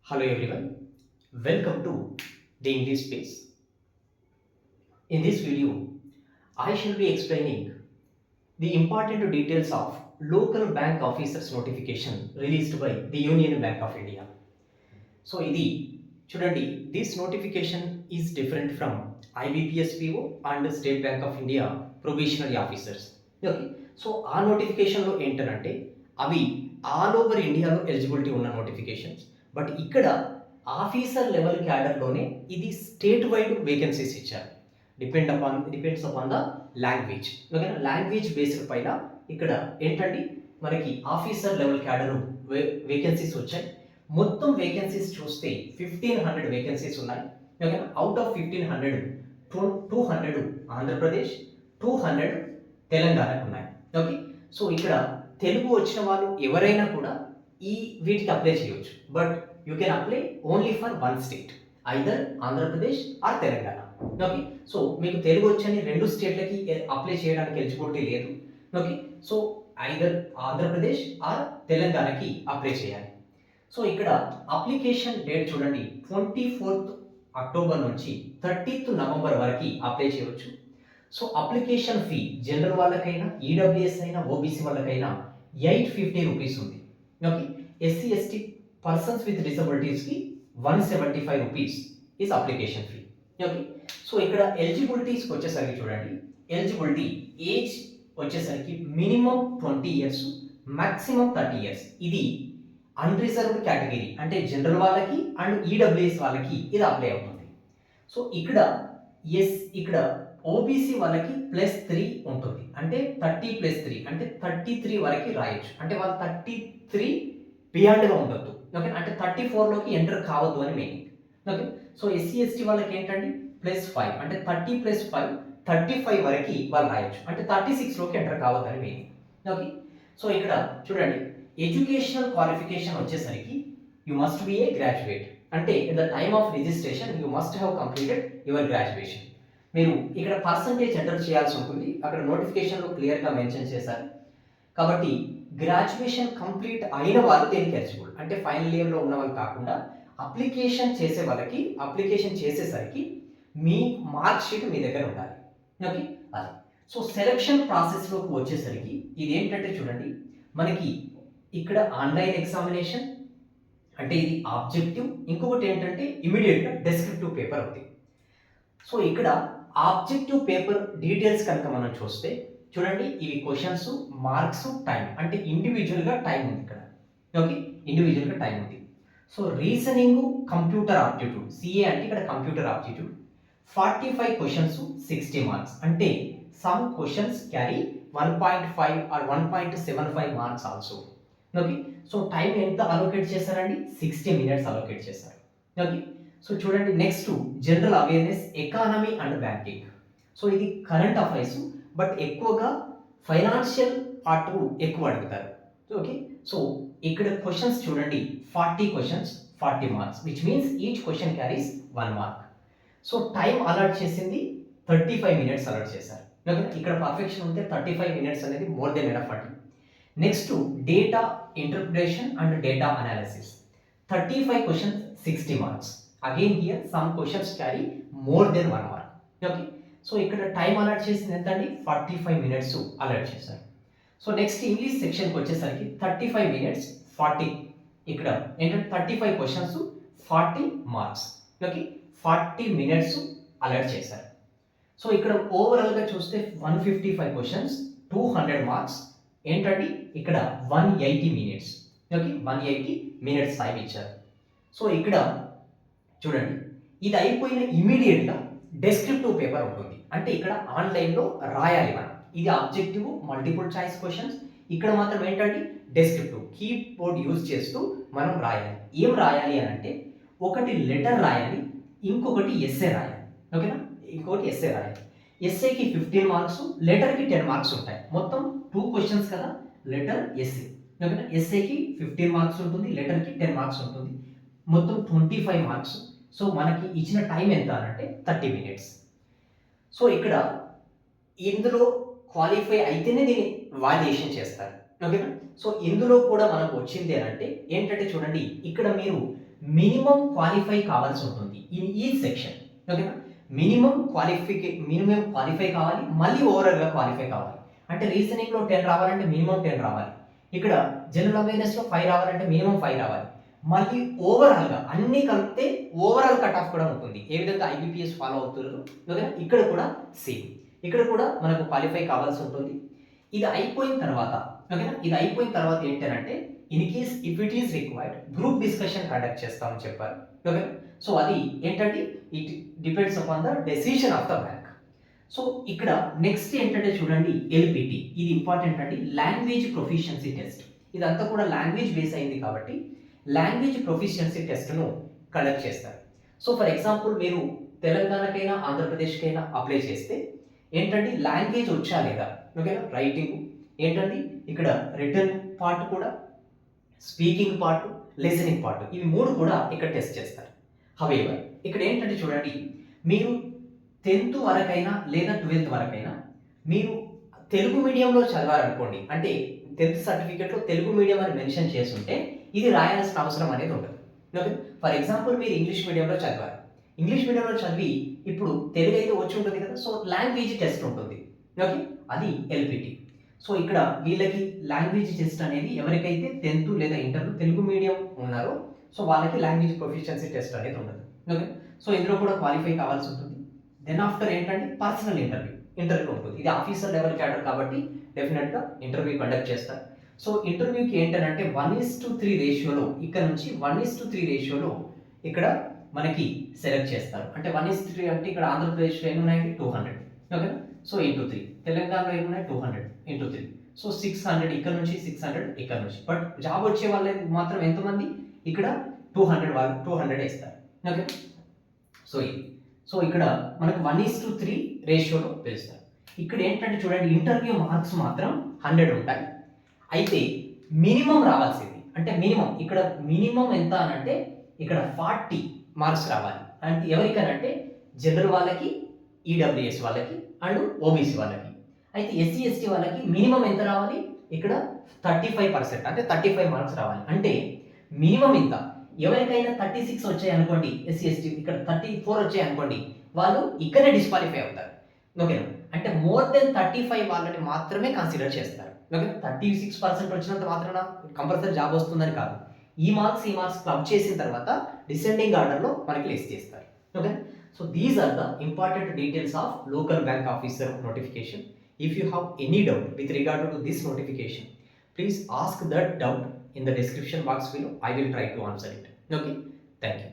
Hello everyone, welcome to the English space. In this video, I shall be explaining the important details of local bank officers notification released by the Union Bank of India. So ఇది చూడండి, this notification is different from IBPS PO and State Bank of India probationary officers. Okay, so ఆ నోటిఫికేషన్లో ఏంటంటే అవి all over ఇండియాలో eligibility ఉన్న notifications. But ఇక్కడ officer level క్యాడర్లోనే ఇది స్టేట్ వైడ్ వేకెన్సీస్ ఇచ్చారు. Depends upon the language. ఓకేనా, లాంగ్వేజ్ బేస్డ్ పైన ఇక్కడ ఏంటండి మనకి ఆఫీసర్ లెవెల్ క్యాడర్ వేకెన్సీస్ వచ్చాయి. మొత్తం వేకెన్సీస్ చూస్తే 1500 వేకెన్సీస్ ఉన్నాయి. ఓకేనా, అవుట్ ఆఫ్ 1500 200 ఆంధ్రప్రదేశ్, 200 తెలంగాణకు ఉన్నాయి. ఓకే, సో ఇక్కడ తెలుగు వచ్చిన వాళ్ళు ఎవరైనా కూడా వీటికి అప్లై చేయవచ్చు. But you can apply only for one state, either Andhra Pradesh are Telangana. Okay, so మీకు తెలుగు వచ్చని రెండు స్టేట్లకి అప్లై చేయడానికి ఎలిజిబిలిటీ లేదు. Okay, so either Andhra Pradesh are తెలంగాణకి అప్లై చేయాలి. సో ఇక్కడ అప్లికేషన్ డేట్ చూడండి, 24th అక్టోబర్ నుంచి 30th నవంబర్ వరకు అప్లై చేయవచ్చు. సో అప్లికేషన్ ఫీ జనరల్ వాళ్ళకైనా, ఈడబ్ల్యూఎస్ అయినా, ఓబీసీ వాళ్ళకైనా 850 రూపీస్ ఉంది. Okay, SC ST persons with డిసబిలిటీస్కి 175 rupees is application fee. Okay, so ఇక్కడ ఎలిజిబిలిటీస్కి వచ్చేసరికి చూడండి, ఎలిజిబిలిటీ ఏజ్ వచ్చేసరికి మినిమం 20 years, మ్యాక్సిమం 30 years. ఇది అన్రిజర్వ్డ్ కేటగిరీ అంటే జనరల్ వాళ్ళకి అండ్ ఈడబ్ల్యూఎస్ వాళ్ళకి ఇది అప్లై అవుతుంది. సో ఇక్కడ ఓబీసీ వాళ్ళకి +3 ఉంటుంది. అంటే 30+3 అంటే 33 వరకు రాయొచ్చు. అంటే వాళ్ళు 33 బియాండ్గా ఉండొద్దు. ఓకే, అంటే 34లోకి ఎంటర్ కావద్దు అని meaning. Okay, so SC ST వాళ్ళకి ఏంటండి +5 అంటే 30+5 35 వరకు వాళ్ళు రాయొచ్చు. అంటే 36లోకి ఎంటర్ కావద్దు అని మీనింగ్. ఓకే, సో ఇక్కడ చూడండి, ఎడ్యుకేషనల్ క్వాలిఫికేషన్ వచ్చేసరికి you must be a graduate. అంటే at the time of registration you must have completed your graduation. మీరు ఇక్కడ పర్సంటేజ్ ఎంటర్ చేయాల్సి ఉంటుంది. అక్కడ నోటిఫికేషన్లో క్లియర్గా మెన్షన్ చేశారు. కాబట్టి గ్రాడ్యుయేషన్ కంప్లీట్ అయిన వాళ్ళు దేనికి ఎలిజిబుల్ అంటే ఫైనల్ ఇయర్లో ఉన్న వాళ్ళు కాకుండా అప్లికేషన్ చేసే వాళ్ళకి అప్లికేషన్ చేసేసరికి మీ మార్క్ షీట్ మీ దగ్గర ఉండాలి. ఓకే, అది. సో సెలక్షన్ ప్రాసెస్లోకి వచ్చేసరికి ఇది ఏంటంటే చూడండి, మనకి ఇక్కడ ఆన్లైన్ ఎగ్జామినేషన్ అంటే ఇది ఆబ్జెక్టివ్, ఇంకొకటి ఏంటంటే ఇమీడియట్గా డెస్క్రిప్టివ్ పేపర్ ఉంది. సో ఇక్కడ ఆబ్జెక్టివ్ పేపర్ డీటెయిల్స్ కనుక మనం చూస్తే చూడండి, ఇవి క్వశ్చన్స్, మార్క్స్, టైం అంటే ఇండివిజువల్గా టైం ఉంది ఇక్కడ. ఓకే, ఇండివిజువల్గా టైం ఉంది. So reasoning, computer aptitude, CA అంటే ఇక్కడ కంప్యూటర్ ఆప్టిట్యూడ్ 45 క్వశ్చన్స్ 60 మార్క్స్. అంటే some questions carry 1.5 or 1.75 marks also. Okay, so time ఎంత అలోకేట్ చేశారండి, 60 minutes అలోకేట్ చేశారు. ఓకే, సో చూడండి, next general awareness, economy and banking. So ఇది current affairs, but ఎక్కువగా financial part ఎక్కువ అడుగుతారు. ఓకే, సో ఇక్కడ క్వశ్చన్స్ చూడండి, 40 questions 40 marks, which means each question carries 1 mark. So time allot చేసింది 35 minutes అలాట్ చేశారు. ఓకే, ఇక్కడ పర్ఫెక్షన్ ఉంటే 35 minutes అనేది మోర్ దెన్ ఎనఫ్ అండి. Next data interpretation and data analysis 35 questions 60 marks. Again here some questions carry more than 1 mark. Okay, so ఇక్కడ time allot చేసింది ఎంత అండి, 45 minutes అలాట్ చేశారు. సో నెక్స్ట్ ఇంగ్లీష్ సెక్షన్కి వచ్చేసరికి 35 minutes 40, ఇక్కడ ఏంటంటే 35 questions 40 marks. Okay, 40 minutes allot చేశారు. సో ఇక్కడ ఓవరాల్గా చూస్తే 155 క్వశ్చన్స్ 200 మార్క్స్. ఏంటండి ఇక్కడ 180 minutes. ఓకే, 180 minutes టైం ఇచ్చారు. సో ఇక్కడ చూడండి, ఇది అయిపోయిన ఇమీడియట్గా డెస్క్రిప్టివ్ పేపర్ ఉంటుంది. అంటే ఇక్కడ ఆన్లైన్లో రాయాలి మనం. ఇది ఆబ్జెక్టివ్ మల్టిపుల్ చాయిస్ క్వశ్చన్స్, ఇక్కడ మాత్రం ఏంటంటే డెస్క్రిప్టివ్ కీబోర్డ్ యూజ్ చేస్తూ మనం రాయాలి. ఏం రాయాలి అని అంటే ఒకటి లెటర్ రాయాలి, ఇంకొకటి ఎస్సే రాయాలి. ఓకేనా, ఇంకొకటి ఎస్సే రాయాలి. ఎస్ఏకి 15 మార్క్స్, లెటర్కి 10 మార్క్స్ ఉంటాయి. మొత్తం 2 క్వశ్చన్స్ కదా, లెటర్ ఎస్ఏ. ఓకేనా, ఎస్ఏకి 15 మార్క్స్ ఉంటుంది, లెటర్కి 10 మార్క్స్ ఉంటుంది, మొత్తం 25 మార్క్స్. సో మనకి ఇచ్చిన టైం ఎంత అంటే 30 minutes. సో ఇక్కడ ఇందులో క్వాలిఫై అయితేనే దీన్ని వాల్యుయేషన్ చేస్తారు. ఓకేనా, సో ఇందులో కూడా మనకు వచ్చింది అని అంటే ఏంటంటే చూడండి, ఇక్కడ మీరు మినిమం క్వాలిఫై కావాల్సి ఉంటుంది ఈ సెక్షన్. ఓకేనా, మినిమం క్వాలిఫై కావాలి, మళ్ళీ ఓవరాల్గా క్వాలిఫై కావాలి. అంటే రీజనింగ్లో 10 రావాలంటే మినిమం 10 రావాలి, ఇక్కడ జనరల్ అవేర్నెస్లో 5 రావాలంటే మినిమం 5 రావాలి, మళ్ళీ ఓవరాల్గా అన్ని కలిపితే ఓవరాల్ కట్ ఆఫ్ కూడా ఉంటుంది. ఏ విధంగా ఐబీపీఎస్ ఫాలో అవుతున్నారు, ఓకేనా, ఇక్కడ కూడా సేమ్, ఇక్కడ కూడా మనకు క్వాలిఫై కావాల్సి ఉంటుంది. ఇది అయిపోయిన తర్వాత, ఓకేనా, ఇది అయిపోయిన తర్వాత ఏంటంటే in case if it is required group discussion conduct చేస్తామని చెప్పారు. ఓకే, సో అది ఏంటంటే it depends upon the decision of the bank. So ఇక్కడ నెక్స్ట్ ఏంటంటే చూడండి, ఎల్పిటి, ఇది ఇంపార్టెంట్ అండి, లాంగ్వేజ్ ప్రొఫిషియన్సీ టెస్ట్. ఇదంతా కూడా లాంగ్వేజ్ బేస్ అయింది కాబట్టి లాంగ్వేజ్ ప్రొఫిషియన్సీ టెస్ట్ను కండక్ట్ చేస్తారు. సో ఫర్ ఎగ్జాంపుల్ మీరు తెలంగాణకైనా ఆంధ్రప్రదేశ్కైనా అప్లై చేస్తే ఏంటంటే లాంగ్వేజ్ వచ్చా లేదా, ఓకేనా, రైటింగ్ ఏంటండి, ఇక్కడ రిటర్న్ పార్ట్ కూడా, స్పీకింగ్ పార్ట్, లిసనింగ్ పార్ట్, ఇవి 3 కూడా ఇక్కడ టెస్ట్ చేస్తారు. హవెవర్ ఇక్కడ ఏంటంటే చూడండి, మీరు 10th వరకైనా లేదా 12th వరకైనా మీరు తెలుగు మీడియంలో చదవాలనుకోండి, అంటే 10th సర్టిఫికేట్లో తెలుగు మీడియం అని మెన్షన్ చేస్తుంటే ఇది రాయాల్సిన అవసరం అనేది ఉండదు. ఓకే, ఫర్ ఎగ్జాంపుల్ మీరు ఇంగ్లీష్ మీడియంలో చదివారు, ఇంగ్లీష్ మీడియంలో చదివి ఇప్పుడు తెలుగు అయితే వచ్చి ఉంటుంది కదా, సో లాంగ్వేజ్ టెస్ట్ ఉంటుంది. ఓకే, అది ఎల్పిటి. సో ఇక్కడ వీళ్ళకి లాంగ్వేజ్ టెస్ట్ అనేది ఎవరికైతే 10th లేదా ఇంటర్ తెలుగు మీడియం ఉన్నారో సో వాళ్ళకి లాంగ్వేజ్ ప్రొఫిషియన్సీ టెస్ట్ అనేది ఉండదు. ఓకే, సో ఇందులో కూడా క్వాలిఫై కావాల్సి ఉంటుంది. దెన్ ఆఫ్టర్ ఏంటంటే పర్సనల్ ఇంటర్వ్యూ ఉంటుంది. ఇది ఆఫీసర్ లెవెల్ క్యాడర్ కాబట్టి డెఫినెట్గా ఇంటర్వ్యూ కండక్ట్ చేస్తారు. సో ఇంటర్వ్యూకి ఏంటంటే 1:3 రేషియోలో, ఇక్కడ నుంచి 1:3 రేషియోలో ఇక్కడ మనకి సెలెక్ట్ చేస్తారు. అంటే 1:3 అంటే ఇక్కడ ఆంధ్రప్రదేశ్లో ఎన్ని ఉన్నాయండి, 200. ఓకేనా, సో ఇంటూ 3, తెలంగాణలో ఎన్ని ఉన్నాయి, 200 ఇంటూ 3, సో 600 ఇక్కడ నుంచి, 600 ఇక్కడ నుంచి. బట్ జాబ్ వచ్చే వాళ్ళకి మాత్రం ఎంతమంది, ఇక్కడ 200 వాళ్ళు 200 ఇస్తారు. ఓకే, సో ఇది, సో ఇక్కడ మనకు 1:3 రేషియోలో పిలుస్తారు. ఇక్కడ ఏంటంటే చూడండి, ఇంటర్వ్యూ మార్క్స్ మాత్రం 100 ఉంటాయి. అయితే మినిమం రావాల్సింది, అంటే మినిమం ఇక్కడ మినిమం ఎంత అని అంటే ఇక్కడ 40 మార్క్స్ రావాలి. అంటే ఎవరికనంటే జనరల్ వాళ్ళకి, ఈడబ్ల్యూఎస్ వాళ్ళకి అండ్ ఓబీసీ వాళ్ళకి. అయితే ఎస్సీ ఎస్టీ వాళ్ళకి మినిమం ఎంత రావాలి, ఇక్కడ 35%, అంటే 35 మార్క్స్ రావాలి. అంటే మినిమం ఇంత. ఎవరికైనా 36 వచ్చాయి అనుకోండి ఎస్సీ ఎస్టీ, ఇక్కడ 34 వచ్చాయి అనుకోండి, వాళ్ళు ఇక్కడే డిస్క్వాలిఫై అవుతారు. ఓకేనా, అంటే మోర్ దెన్ 35 వాళ్ళని మాత్రమే కన్సిడర్ చేస్తారు. ఓకే, 36% వచ్చినంత మాత్రాన కంపల్సరీ జాబ్ వస్తుందని కాదు. ఈ మార్క్స్ క్లబ్ చేసిన తర్వాత డిసెండింగ్ ఆర్డర్లో మనకి లిస్ట్ చేస్తారు. Okay, so these are the important details of local bank officer notification. If you have any doubt with regard to this notification, please ask that doubt in the description box below. I will try to answer it. Okay, thank you.